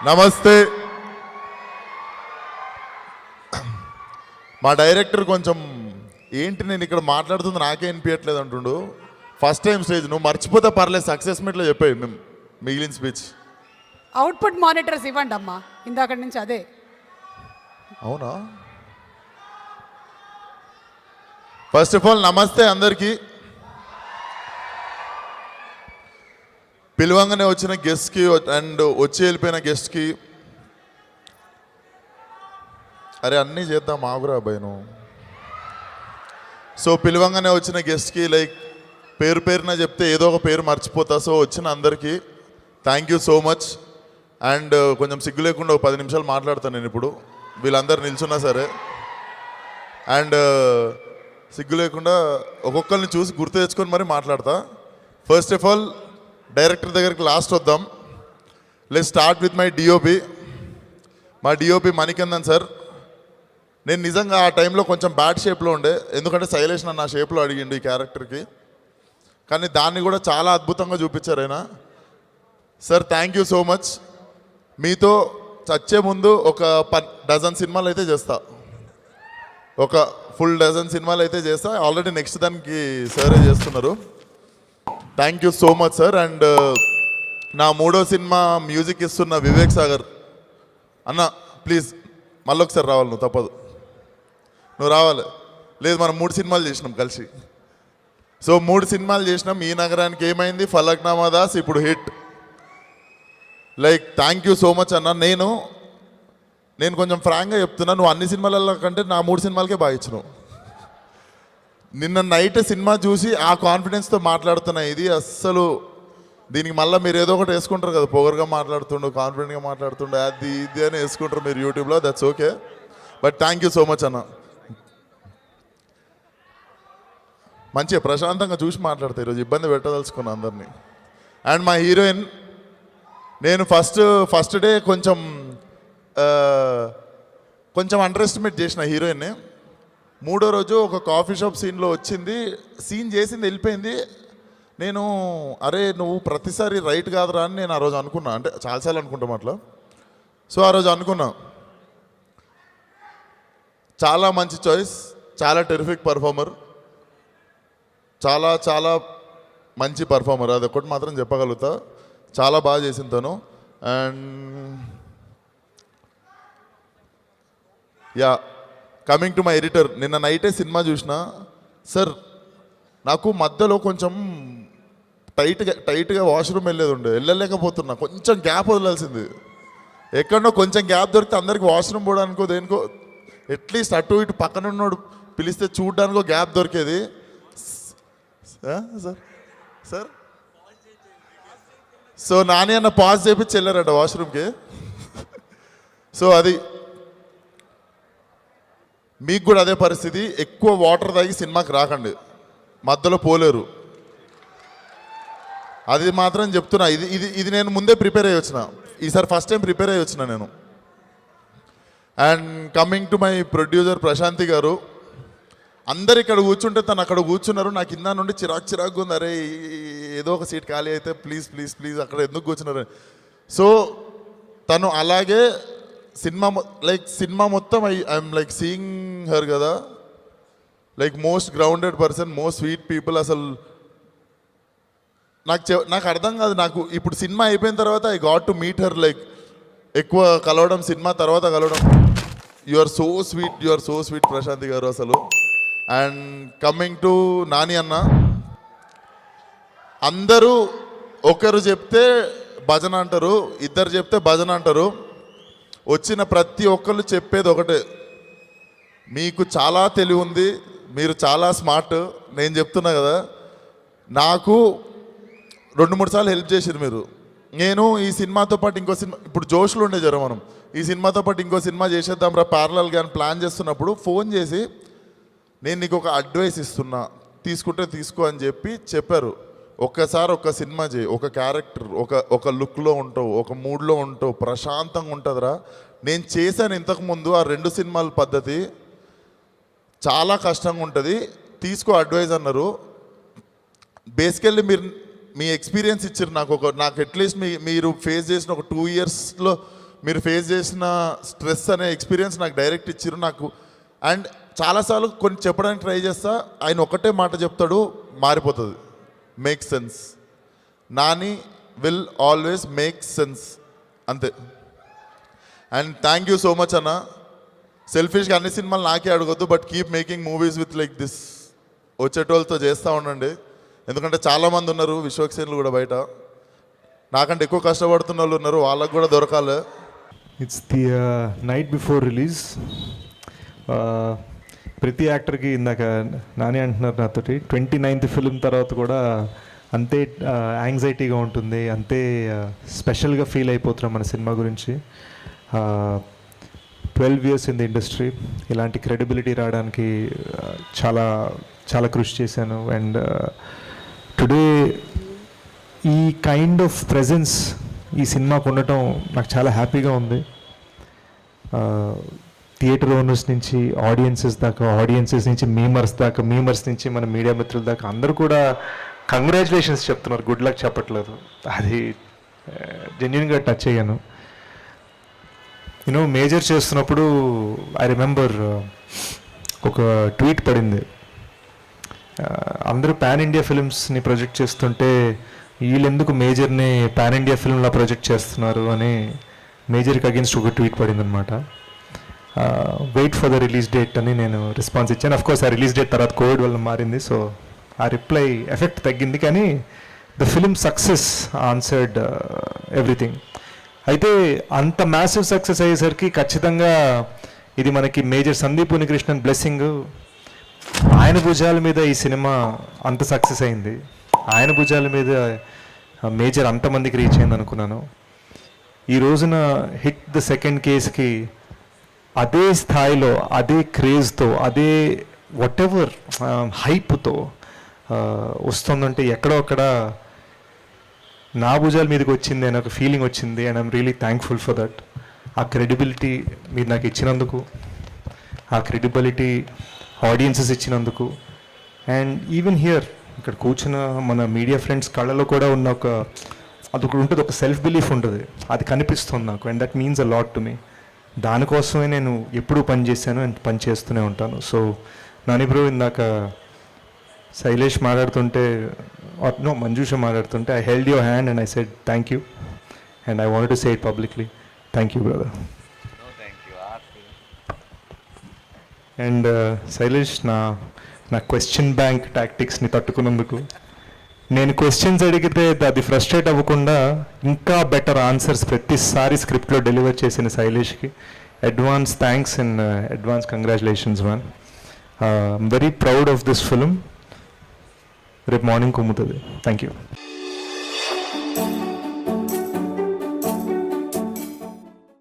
నమస్తే. మా డైరెక్టర్ కొంచెం ఏంటి నేను ఇక్కడ మాట్లాడుతుంది నాకే వినిపించట్లేదు అంటుండు. ఫస్ట్ టైం స్టేజ్, నువ్వు మర్చిపోతే పర్లేదు, సక్సెస్ మీట్లో చెప్పాయి మేము మిగిలిన స్పీచ్. అవుట్పుట్ మానిటర్స్ ఇవ్వండి అమ్మా, ఇందాక నుంచి అదే. అవునా? ఫస్ట్ ఆఫ్ ఆల్ నమస్తే అందరికీ. పిలవంగానే వచ్చిన గెస్ట్కి అండ్ వచ్చి వెళ్ళిపోయిన గెస్ట్కి, అరే అన్నీ చేద్దాం ఆగురా అబ్బాయి నువ్వు. సో పిలవంగానే వచ్చిన గెస్ట్కి లైక్ పేరు పేరున చెప్తే ఏదో ఒక పేరు మర్చిపోతా. సో వచ్చిన అందరికీ thank you so much. And కొంచెం సిగ్గు లేకుండా ఒక 10 నిమిషాలు మాట్లాడతాను నేను ఇప్పుడు, వీళ్ళందరూ నిల్చున్నా సరే. అండ్ సిగ్గు లేకుండా ఒక్కొక్కరిని చూసి గుర్తు తెచ్చుకొని మరి మాట్లాడతా. ఫస్ట్ ఆఫ్ ఆల్ డైరెక్టర్ దగ్గరికి లాస్ట్ వద్దాం. Let's start with my DOP. మా డిఓపి మణికందన్ సార్. నేను నిజంగా ఆ టైంలో కొంచెం బ్యాడ్ షేప్లో ఉండే, ఎందుకంటే శైలేష్ నన్ను ఆ షేప్లో అడిగిండు ఈ క్యారెక్టర్కి, కానీ దాన్ని కూడా చాలా అద్భుతంగా చూపించారు ఆయన. Sir thank you so much. మీతో చచ్చే ముందు ఒక 10 సినిమాలు అయితే చేస్తా, ఒక ఫుల్ 10 సినిమాలు అయితే చేస్తా. ఆల్రెడీ నెక్స్ట్ దానికి సరే చేస్తున్నారు. Thank you so much sir. And నా 3వ సినిమా మ్యూజిక్ ఇస్తున్న వివేక్ సాగర్ అన్న, ప్లీజ్ మళ్ళొకసారి రావాలి, నువ్వు తప్పదు, నువ్వు రావాలి. లేదు మనం 3 సినిమాలు చేసినాం కలిసి. సో 3 సినిమాలు చేసినాం. ఈ నగరానికి ఏమైంది, ఫలక్నామా దాస్, ఇప్పుడు hit. Like thank you so much అన్న. నేను కొంచెం ఫ్రాంక్గా చెప్తున్నా, నువ్వు అన్ని సినిమాల కంటే నా 3 సినిమాలకే బాగా ఇచ్చినావు. నిన్న నైట్ సినిమా చూసి ఆ కాన్ఫిడెన్స్తో మాట్లాడుతున్నా. ఇది అస్సలు దీనికి మళ్ళీ మీరు ఏదో ఒకటి వేసుకుంటారు కదా, పొగరుగా మాట్లాడుతుండు, కాన్ఫిడెంట్గా మాట్లాడుతుండు, అది ఇది అని వేసుకుంటారు మీరు యూట్యూబ్లో, that's okay. But thank you so much అన్న. మంచిగా ప్రశాంతంగా చూసి మాట్లాడతాయి, ఈరోజు ఇబ్బంది పెట్టదలుచుకున్నా అందరినీ. అండ్ మా హీరోయిన్, నేను ఫస్ట్ డే కొంచెం అండర్ ఎస్టిమేట్ చేసిన హీరోయిన్ని. 3వ రోజు ఒక కాఫీ షాప్ సీన్లో వచ్చింది, సీన్ చేసింది, వెళ్ళిపోయింది. నేను అరే నువ్వు ప్రతిసారి రైట్ కాదురా అని నేను ఆ రోజు అనుకున్నా, అంటే చాలాసార్లు అనుకుంటాం అట్లా. సో ఆ రోజు అనుకున్నా, చాలా మంచి చాయిస్, చాలా టెరిఫిక్ పర్ఫార్మర్, చాలా చాలా మంచి పర్ఫార్మర్, అది ఒకటి మాత్రం చెప్పగలుగుతా. చాలా బాగా చేసింది తను. And yeah, coming to my editor. నిన్న నైటే సినిమా చూసిన సార్, నాకు మధ్యలో కొంచెం టైట్గా వాష్రూమ్ వెళ్ళలేకపోతున్నా, కొంచెం గ్యాప్ వదలాల్సింది. ఎక్కడో కొంచెం గ్యాప్ దొరికితే అందరికి వాష్రూమ్ పోవడానికో దేనికో, అట్లీస్ట్ అటు ఇటు పక్కన ఉన్నోడు పిలిస్తే చూడడానికో గ్యాప్ దొరికేది. సార్ సో నాని అన్న పాజ్ చేపించి వెళ్ళారట వాష్రూమ్కి. సో అది మీకు కూడా అదే పరిస్థితి. ఎక్కువ వాటర్ తాగి సినిమాకి రాకండి, మధ్యలో పోలేరు, అది మాత్రం చెప్తున్నా. ఇది నేను ముందే ప్రిపేర్ అయ్యి వచ్చిన, ఈసారి ఫస్ట్ టైం ప్రిపేర్ అయ్యి వచ్చిన నేను. And coming to my producer Prashanti garu. అందరు ఇక్కడ కూర్చుంటే తను అక్కడ కూర్చున్నారు, నాకు కింద నుండి చిరాకుగా ఉంది, అరే ఏదో ఒక సీట్ ఖాళీ అయితే ప్లీజ్ ప్లీజ్ ప్లీజ్ అక్కడ ఎందుకు కూర్చున్నారు. సో తను అలాగే సినిమా మొత్తం ఐఎమ్ లైక్ సీయింగ్ హర్ కదా, like most grounded person, most sweet people. అసలు నాకు అర్థం కాదు, నాకు ఇప్పుడు సినిమా అయిపోయిన తర్వాత I got to meet her, like ఎక్కువ కలవడం, సినిమా తర్వాత కలవడం. You are so sweet Prashanti garu అసలు. అండ్ కమింగ్ టు నాని అన్న, అందరూ ఒకరు చెప్తే భజన అంటారు, ఇద్దరు చెప్తే భజన అంటారు. వచ్చిన ప్రతి ఒక్కరు చెప్పేది ఒకటే, మీకు చాలా తెలివి ఉంది, మీరు చాలా స్మార్ట్. నేను చెప్తున్నా కదా, నాకు 2-3 సార్లు హెల్ప్ చేసారు మీరు. నేను ఈ సినిమాతో పాటు ఇంకో సినిమా, ఇప్పుడు జోష్లో ఉండే జరం మనం, ఈ సినిమాతో పాటు ఇంకో సినిమా చేసేద్దాం రా ప్యారలల్గా అని ప్లాన్ చేస్తున్నప్పుడు ఫోన్ చేసి నేను నీకు ఒక అడ్వైస్ ఇస్తున్నా, తీసుకుంటే తీసుకో అని చెప్పారు. ఒక్కసారి ఒక సినిమా చేయి, ఒక క్యారెక్టర్, ఒక లుక్లో ఉంటావు, ఒక మూడ్లో ఉంటావు, ప్రశాంతంగా ఉంటుందిరా. నేను చేశాను ఇంతకుముందు ఆ 2 సినిమాల పద్ధతి, చాలా కష్టంగా ఉంటుంది, తీసుకో అడ్వైజ్ అన్నారు. బేసికల్లీ మీరు మీ ఎక్స్పీరియన్స్ ఇచ్చారు నాకు అట్లీస్ట్ మీరు ఫేస్ చేసిన ఒక 2 ఇయర్స్లో మీరు ఫేస్ చేసిన స్ట్రెస్ అనే ఎక్స్పీరియన్స్ నాకు డైరెక్ట్ ఇచ్చారు నాకు. అండ్ చాలాసార్లు కొన్ని చెప్పడానికి ట్రై చేస్తా, ఆయన ఒకటే మాట చెప్తాడు, మారిపోతుంది. Make sense. Nani will always make sense, అంతే. And thank you so much అన్న. సెల్ఫిష్గా అన్ని సినిమాలు నాకే అడగొద్దు, but keep making movies with like this. వచ్చేటోళ్ళతో చేస్తూ ఉండండి, ఎందుకంటే చాలామంది ఉన్నారు విశ్వక్సేనులు కూడా బయట, నాకంటే ఎక్కువ కష్టపడుతున్న వాళ్ళు ఉన్నారు, వాళ్ళకు కూడా దొరకాలి. It's the night before release. ప్రతి యాక్టర్కి ఇందాక నాని అంటున్నారు నాతోటి 29th ఫిలిం తర్వాత కూడా అంతే యాంగ్జైటీగా ఉంటుంది, అంతే స్పెషల్గా ఫీల్ అయిపోతున్నాం మన సినిమా గురించి. 12 years ఇన్ ది ఇండస్ట్రీ, ఇలాంటి క్రెడిబిలిటీ రావడానికి చాలా చాలా కృషి చేశాను. అండ్ టుడే ఈ కైండ్ ఆఫ్ ప్రెజెన్స్ ఈ సినిమాకు ఉండటం నాకు చాలా హ్యాపీగా ఉంది. థియేటర్ ఓనర్స్ నుంచి ఆడియన్సెస్ దాకా, ఆడియన్సెస్ నుంచి మీమర్స్ దాకా, మీమర్స్ నుంచి మన మీడియా మిత్రుల దాకా అందరూ కూడా కంగ్రాచులేషన్స్ చెప్తున్నారు, గుడ్ లక్ చెప్పట్లేదు. అది జెన్యున్గా టచ్ అయ్యాను. యూనో మేజర్ చేస్తున్నప్పుడు ఐ రిమెంబర్ ఒక ట్వీట్ పడింది, అందరూ పాన్ ఇండియా ఫిల్మ్స్ని ప్రొజెక్ట్ చేస్తుంటే వీళ్ళెందుకు మేజర్ని పాన్ ఇండియా ఫిల్మ్లా ప్రొజెక్ట్ చేస్తున్నారు అని మేజర్కి అగేన్స్ట్ ఒక ట్వీట్ పడింది అనమాట. Wait for the release date అని నేను రెస్పాన్స్ ఇచ్చాను. అఫ్కోర్స్ ఆ రిలీజ్ డేట్ తర్వాత కోవిడ్ వల్ల మారింది, సో ఆ రిప్లై ఎఫెక్ట్ తగ్గింది, కానీ the film success answered everything. అయితే అంత మ్యాసివ్ సక్సెస్ అయ్యేసరికి ఖచ్చితంగా ఇది మనకి మేజర్ సందీప్ ఉనికృష్ణన్ బ్లెస్సింగ్. ఆయన భుజాల మీద ఈ సినిమా అంత సక్సెస్ అయింది, ఆయన భుజాల మీద మేజర్ అంతమందికి రీచ్ అయింది అనుకున్నాను. ఈ రోజున హిట్ ద సెకండ్ కేస్కి అదే స్థాయిలో, అదే క్రేజ్తో, అదే వాట్ ఎవర్ హైప్తో వస్తుందంటే ఎక్కడో అక్కడ నా భుజాల మీదకి వచ్చింది అని ఒక ఫీలింగ్ వచ్చింది. And I'm really thankful for that. ఆ క్రెడిబిలిటీ మీరు నాకు ఇచ్చినందుకు, ఆ క్రెడిబిలిటీ ఆడియన్సెస్ ఇచ్చినందుకు, అండ్ ఈవెన్ హియర్ ఇక్కడ కూర్చున్న మన మీడియా ఫ్రెండ్స్ కళ్ళలో కూడా ఉన్న ఒక అదొకటి ఉంటుంది, ఒక సెల్ఫ్ బిలీఫ్ ఉంటుంది, అది కనిపిస్తుంది నాకు. And that means a lot to me. దానికోసమే నేను ఎప్పుడూ పని చేశాను అండ్ పని చేస్తూనే ఉంటాను. సో నాని బ్రో, ఇందాక శైలేష్ మాట్లాడుతుంటే, నో మంజుష మాట్లాడుతుంటే, I held your hand and I said thank you, and I wanted to say it publicly. Thank you brother. And Shailesh, నా క్వశ్చన్ బ్యాంక్ టాక్టిక్స్ని తట్టుకున్నందుకు, నేను క్వశ్చన్స్ అడిగితే అది ఫ్రస్ట్రేట్ అవ్వకుండా ఇంకా బెటర్ ఆన్సర్స్ ప్రతిసారి స్క్రిప్ట్లో డెలివర్ చేసిన శైలేష్కి advance thanks and advance congratulations man. I'm very proud of this film. రేపు మార్నింగ్ కుమ్ముతుంది. Thank you.